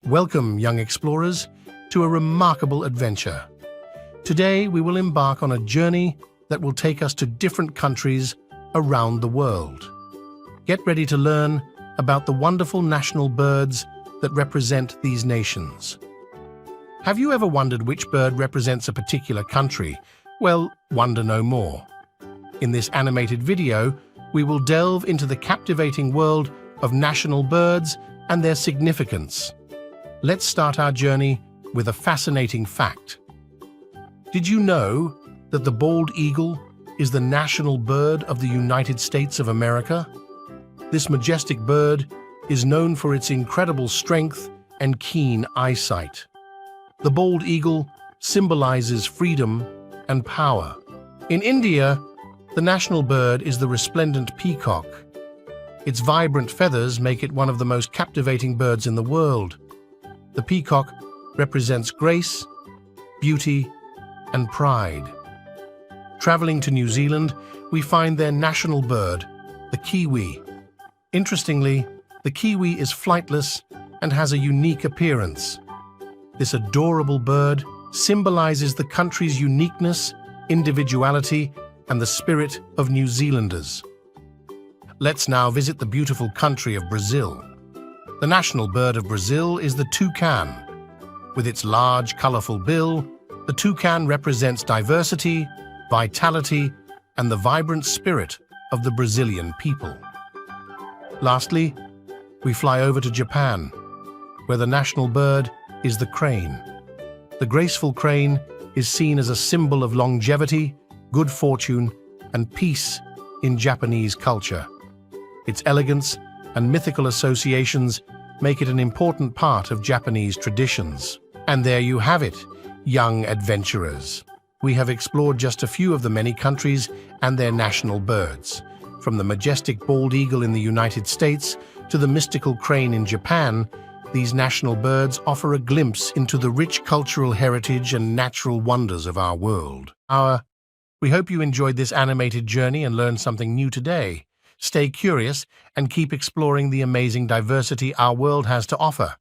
Welcome, young explorers, to a remarkable adventure. Today, we will embark on a journey that will take us to different countries around the world. Get ready to learn about the wonderful national birds that represent these nations. Have you ever wondered which bird represents a particular country? Well, wonder no more. In this animated video, we will delve into the captivating world of national birds and their significance. Let's start our journey with a fascinating fact. Did you know that the bald eagle is the national bird of the United States of America? This majestic bird is known for its incredible strength and keen eyesight. The bald eagle symbolizes freedom and power. In India, the national bird is the resplendent peacock. Its vibrant feathers make it one of the most captivating birds in the world. The peacock represents grace, beauty, and pride. Traveling to New Zealand, we find their national bird, the kiwi. Interestingly, the kiwi is flightless and has a unique appearance. This adorable bird symbolizes the country's uniqueness, individuality, and the spirit of New Zealanders. Let's now visit the beautiful country of Brazil. The national bird of Brazil is the toucan. With its large, colorful bill, the toucan represents diversity, vitality, and the vibrant spirit of the Brazilian people. Lastly, we fly over to Japan, where the national bird is the crane. The graceful crane is seen as a symbol of longevity, good fortune, and peace in Japanese culture. Its elegance and mythical associations make it an important part of Japanese traditions. And there you have it, young adventurers. We have explored just a few of the many countries and their national birds. From the majestic bald eagle in the United States to the mystical crane in Japan, these national birds offer a glimpse into the rich cultural heritage and natural wonders of our world. We hope you enjoyed this animated journey and learned something new today. Stay curious and keep exploring the amazing diversity our world has to offer.